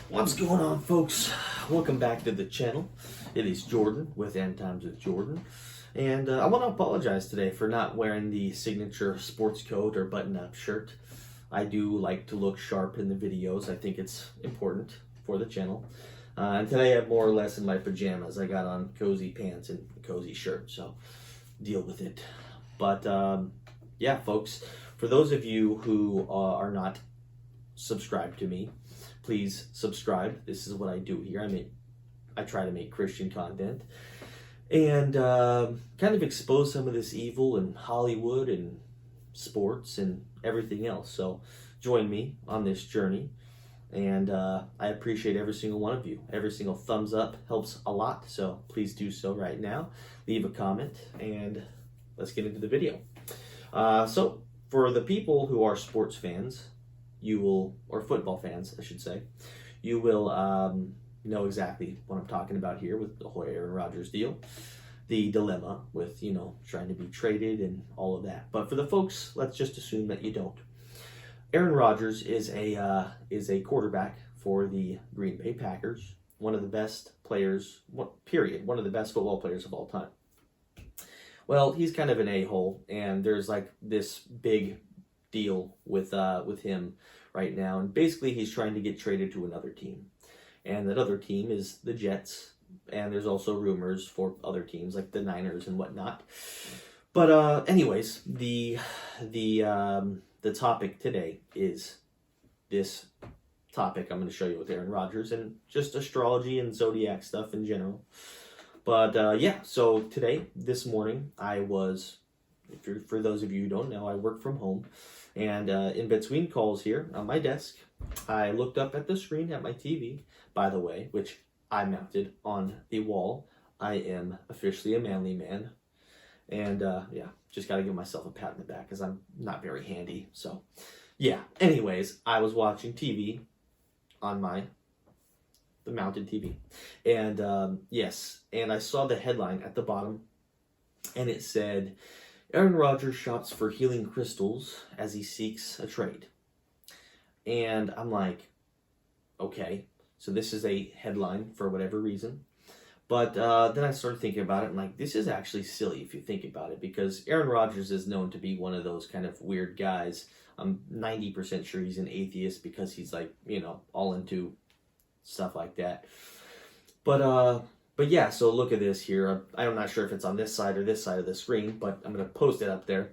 What's going on, folks? Welcome back to the channel. It is Jordan with End Times with Jordan. And I want to apologize today for not wearing the signature sports coat or button-up shirt. I do like to look sharp in the videos. I think it's important for the channel. And today I'm more or less in my pajamas. I got on cozy pants and a cozy shirt, so deal with it. But yeah, folks, for those of you who are not subscribed to me, please subscribe. This is what I do here. I try to make Christian content and kind of expose some of this evil in Hollywood and sports and everything else. So join me on this journey, and I appreciate every single one of you. Every single thumbs up helps a lot, so please do so right now. Leave a comment, and let's get into the video. So for the people who are sports fans, or football fans, I should say, you will know exactly what I'm talking about here with the whole Aaron Rodgers deal, the dilemma with, trying to be traded and all of that. But for the folks, let's just assume that you don't. Aaron Rodgers is a quarterback for the Green Bay Packers, one of the best players, period, one of the best football players of all time. Well, he's kind of an a-hole, and there's like this big deal with him right now, and basically he's trying to get traded to another team, and that other team is the Jets, and there's also rumors for other teams like the Niners and whatnot. But anyways, the topic today is this topic I'm going to show you with Aaron Rodgers and just astrology and Zodiac stuff in general. But yeah, so this morning, for those of you who don't know, I work from home. And in between calls here on my desk, I looked up at the screen at my TV, by the way, which I mounted on the wall. I am officially a manly man. And yeah, just got to give myself a pat on the back because I'm not very handy. So yeah, anyways, I was watching TV on the mounted TV. And yes, and I saw the headline at the bottom, and it said, Aaron Rodgers shops for healing crystals as he seeks a trade. And I'm like, okay, so this is a headline for whatever reason. But then I started thinking about it, and like, this is actually silly if you think about it, because Aaron Rodgers is known to be one of those kind of weird guys. I'm 90% sure he's an atheist because he's like, all into stuff like that. But yeah, so look at this here. I'm not sure if it's on this side or this side of the screen, but I'm going to post it up there.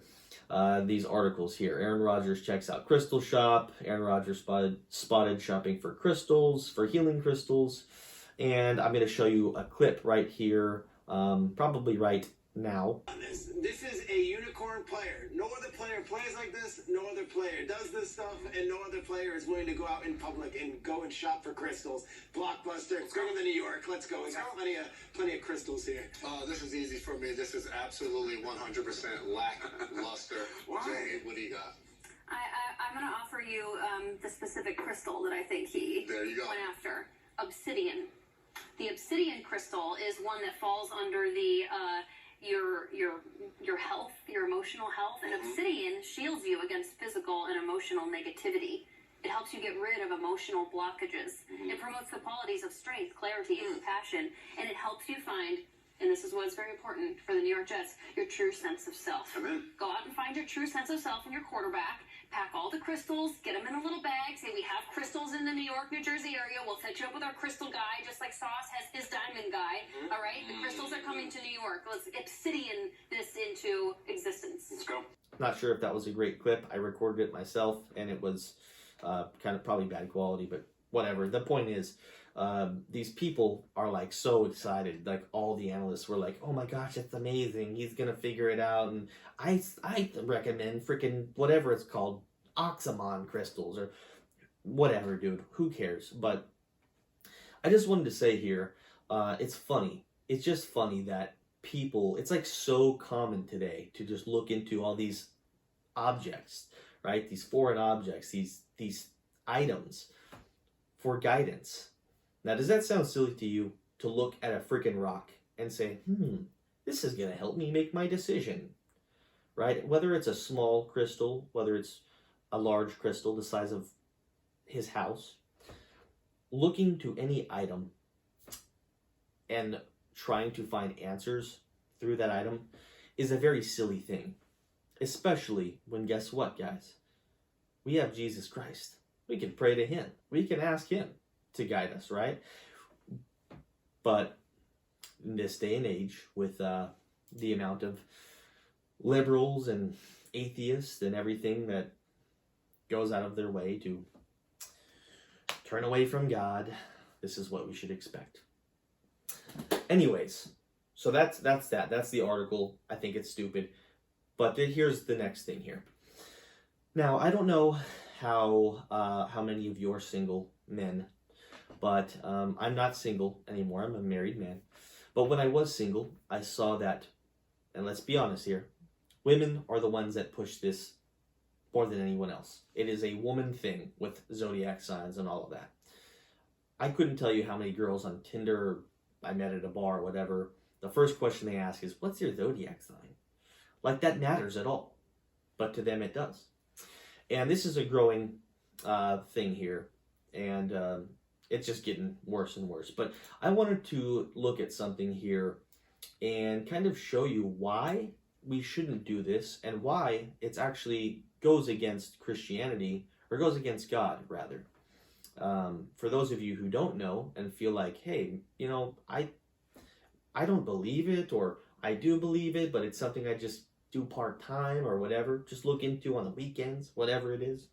These articles here. Aaron Rodgers checks out crystal shop. Aaron Rodgers spotted shopping for crystals, for healing crystals. And I'm going to show you a clip right here, probably right now. This is a unicorn player. No other player plays like this. No other player does this stuff, and no other player is willing to go out in public and go and shop for crystals. Blockbuster. Let's go to New York. Let's go. We got plenty of crystals here. This is easy for me. This is absolutely 100% lackluster. Why? Jay, what do you got? I'm going to offer you the specific crystal that I think he went after. Obsidian. The obsidian crystal is one that falls under the your health, your emotional health, and obsidian shields you against physical and emotional negativity. It helps you get rid of emotional blockages. It promotes the qualities of strength, clarity, and compassion, and it helps you find, and this is what's very important for the New York Jets, your true sense of self. Amen. Go out and find your true sense of self in your quarterback. Pack all the crystals, get them in a little bag, say we have crystals in the New York, New Jersey area, we'll set you up with our crystal guy, just like Sauce has his diamond guy, all right? The crystals are coming to New York. Let's obsidian this into existence. Let's go. Not sure if that was a great clip. I recorded it myself, and it was kind of probably bad quality, but whatever. The point is, these people are like so excited. Like all the analysts were like, "Oh my gosh, it's amazing! He's gonna figure it out." And I recommend freaking whatever it's called, Oxymon crystals or whatever, dude. Who cares? But I just wanted to say here, it's funny. It's just funny that people. It's like so common today to just look into all these objects, right? These foreign objects, these items for guidance. Now, does that sound silly to you to look at a freaking rock and say, this is going to help me make my decision, right? Whether it's a small crystal, whether it's a large crystal the size of his house, looking to any item and trying to find answers through that item is a very silly thing. Especially when, guess what, guys? We have Jesus Christ. We can pray to him. We can ask him to guide us, right? But in this day and age, with the amount of liberals and atheists and everything that goes out of their way to turn away from God, this is what we should expect. Anyways, so that's that. That's the article. I think it's stupid. But here's the next thing here. Now, I don't know how many of you are single men, but I'm not single anymore. I'm a married man. But when I was single, I saw that, and let's be honest here, women are the ones that push this more than anyone else. It is a woman thing with zodiac signs and all of that. I couldn't tell you how many girls on Tinder I met at a bar or whatever. The first question they ask is, what's your zodiac sign? Like that matters at all. But to them it does. And this is a growing thing here. And it's just getting worse and worse. But I wanted to look at something here and kind of show you why we shouldn't do this and why it's actually goes against Christianity, or goes against God, rather. For those of you who don't know and feel like, hey, you know, I don't believe it, or I do believe it, but it's something I just do part-time or whatever, just look into on the weekends, whatever it is.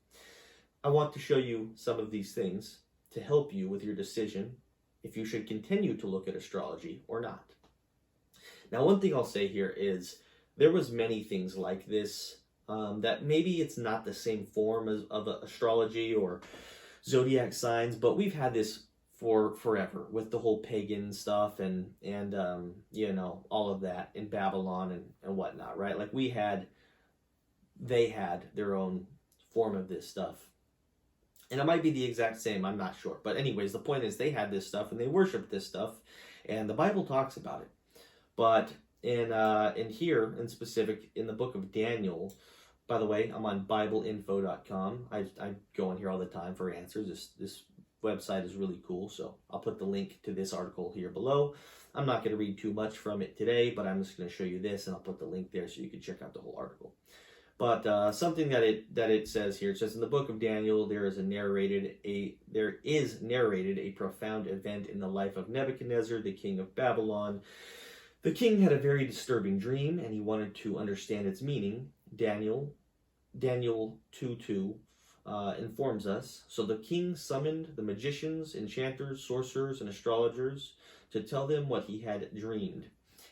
I want to show you some of these things to help you with your decision if you should continue to look at astrology or not. Now, one thing I'll say here is there was many things like this that maybe it's not the same form of astrology or zodiac signs, but we've had this for forever with the whole pagan stuff and you know, all of that in Babylon and whatnot, right? Like they had their own form of this stuff. And it might be the exact same, I'm not sure. But anyways, the point is they had this stuff and they worshiped this stuff, and the Bible talks about it. But in here, in specific, in the book of Daniel, by the way, I'm on BibleInfo.com. I go in here all the time for answers. This website is really cool, so I'll put the link to this article here below. I'm not going to read too much from it today, but I'm just going to show you this, and I'll put the link there so you can check out the whole article. But something that it says here, it says in the book of Daniel, there is narrated a profound event in the life of Nebuchadnezzar, the king of Babylon. The king had a very disturbing dream, and he wanted to understand its meaning. Daniel 2:2 informs us. So the king summoned the magicians, enchanters, sorcerers, and astrologers to tell them what he had dreamed.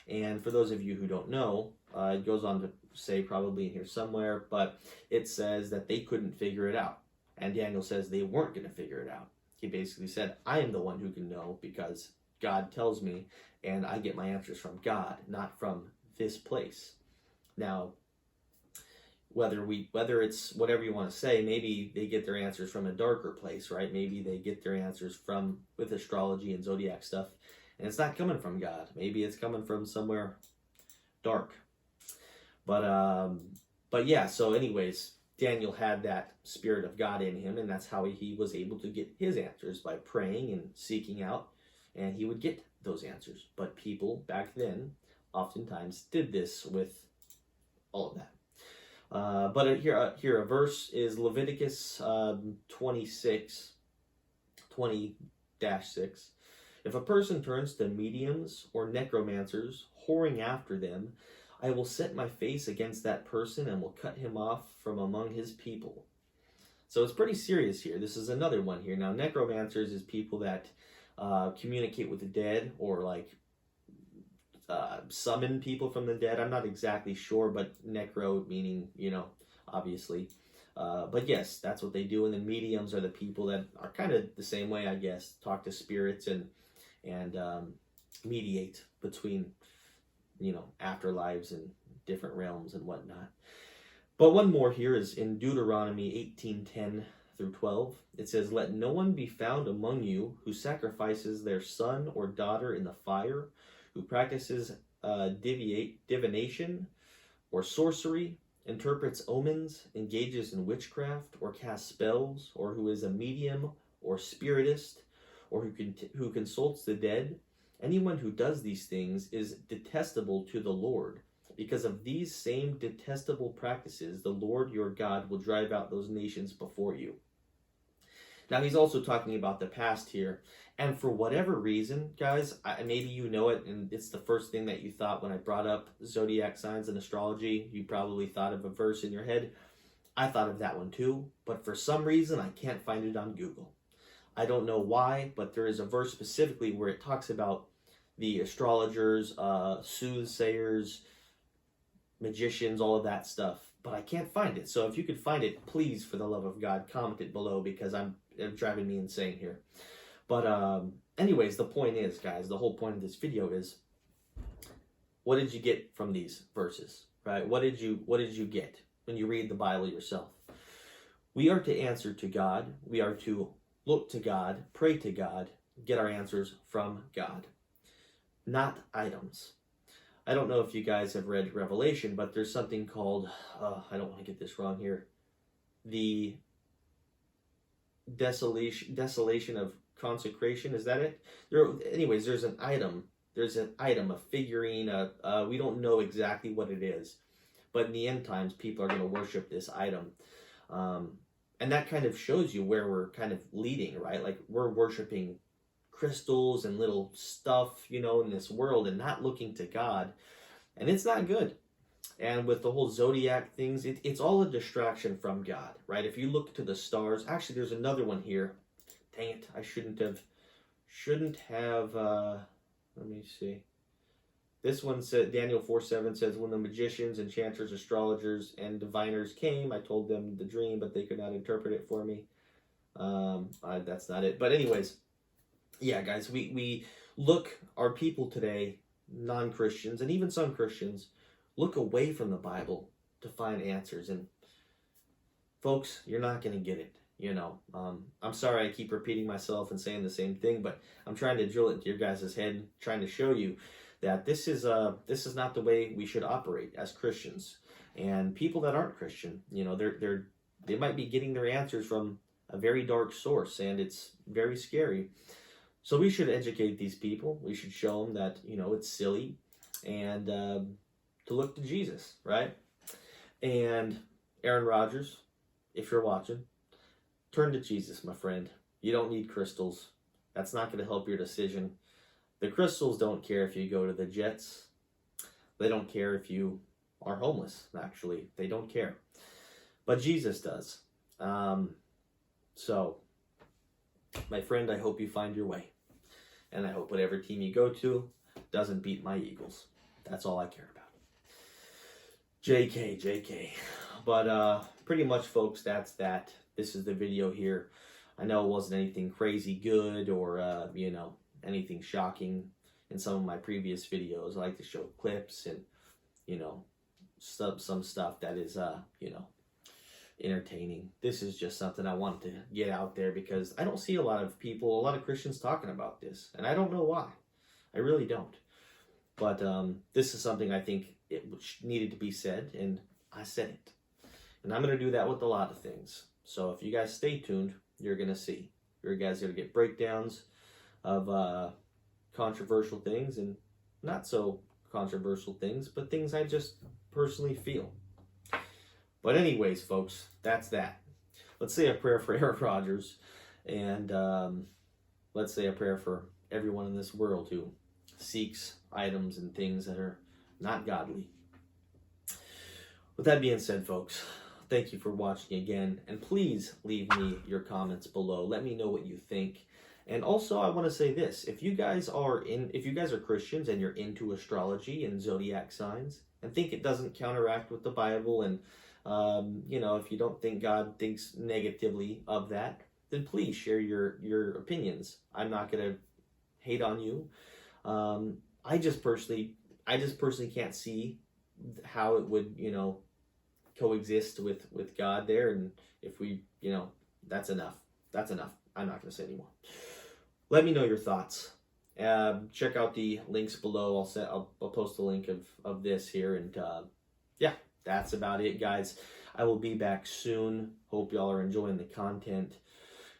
And for those of you who don't know, it goes on to say, probably in here somewhere, but it says that they couldn't figure it out. And Daniel says they weren't going to figure it out. He basically said, I am the one who can know because God tells me, and I get my answers from God, not from this place. Now, whether it's whatever you want to say, maybe they get their answers from a darker place, right? Maybe they get their answers with astrology and zodiac stuff, and it's not coming from God. Maybe it's coming from somewhere dark. But yeah, so anyways, Daniel had that spirit of God in him, and that's how he was able to get his answers, by praying and seeking out, and he would get those answers. But people back then oftentimes did this with all of that. But here a verse is Leviticus 20-6. If a person turns to mediums or necromancers, whoring after them, I will set my face against that person and will cut him off from among his people. So it's pretty serious here. This is another one here. Now, necromancers is people that communicate with the dead, or like summon people from the dead. I'm not exactly sure, but necro meaning, you know, obviously. But yes, that's what they do. And then mediums are the people that are kind of the same way, I guess, talk to spirits and mediate between, you know, afterlives and different realms and whatnot. But one more here is in Deuteronomy 18:10 through 12. It says, let no one be found among you who sacrifices their son or daughter in the fire, who practices divination or sorcery, interprets omens, engages in witchcraft, or casts spells, or who is a medium or spiritist, or who consults the dead. Anyone who does these things is detestable to the Lord. Because of these same detestable practices, the Lord your God will drive out those nations before you. Now, he's also talking about the past here. And for whatever reason, guys, maybe you know it, and it's the first thing that you thought when I brought up zodiac signs and astrology. You probably thought of a verse in your head. I thought of that one too, but for some reason, I can't find it on Google. I don't know why, but there is a verse specifically where it talks about the astrologers, soothsayers, magicians, all of that stuff, but I can't find it. So if you could find it, please, for the love of God, comment it below, because it's driving me insane here. But anyways, the point is, guys, the whole point of this video is, what did you get from these verses, right? What did you get when you read the Bible yourself? We are to answer to God. We are to look to God, pray to God, get our answers from God, not items. I don't know if you guys have read Revelation, but there's something called, I don't want to get this wrong here, the desolation of consecration. Is that it? Anyways, there's an item, a figurine, we don't know exactly what it is, but in the end times, people are going to worship this item. And that kind of shows you where we're kind of leading, right? Like, we're worshiping crystals and little stuff, in this world, and not looking to God. And it's not good. And with the whole zodiac things, it's all a distraction from God, right? If you look to the stars, actually, there's another one here. Dang it, I shouldn't have, let me see. This one said, Daniel 4:7 says, when the magicians, enchanters, astrologers, and diviners came, I told them the dream, but they could not interpret it for me. That's not it. But anyways, yeah, guys, we look, our people today, non-Christians, and even some Christians, look away from the Bible to find answers. And folks, you're not going to get it. I'm sorry I keep repeating myself and saying the same thing, but I'm trying to drill it into your guys' head, trying to show you that this is not the way we should operate as Christians. And people that aren't Christian, they might be getting their answers from a very dark source, and it's very scary. So we should educate these people. We should show them that, it's silly, and to look to Jesus, right? And Aaron Rodgers, if you're watching, turn to Jesus, my friend. You don't need crystals. That's not going to help your decision. The crystals don't care if you go to the Jets. They don't care if you are homeless, actually. They don't care. But Jesus does. So, my friend, I hope you find your way. And I hope whatever team you go to doesn't beat my Eagles. That's all I care about. JK. But pretty much, folks, that's that. This is the video here. I know it wasn't anything crazy good or, anything shocking in some of my previous videos. I like to show clips and, some stuff that is, entertaining. This is just something I wanted to get out there because I don't see a lot of Christians talking about this, and I don't know why. I really don't. But this is something I think it needed to be said, and I said it. And I'm going to do that with a lot of things. So if you guys stay tuned, you're going to see. You guys are going to get breakdowns of controversial things and not so controversial things, but things I just personally feel. But anyways, folks, that's that. Let's say a prayer for Aaron Rodgers, and let's say a prayer for everyone in this world who seeks items and things that are not godly. With that being said, folks, thank you for watching again, and please leave me your comments below. Let me know what you think. And also, I want to say this: if you guys are Christians and you're into astrology and zodiac signs, and think it doesn't counteract with the Bible, and if you don't think God thinks negatively of that, then please share your opinions. I'm not gonna hate on you. I just personally can't see how it would coexist with God there, and if we that's enough. I'm not gonna say anymore. Let me know your thoughts. Check out the links below. I'll post the link of this here, and yeah, that's about it, guys. I will be back soon. Hope y'all are enjoying the content.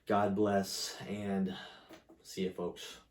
God bless, and See you, folks.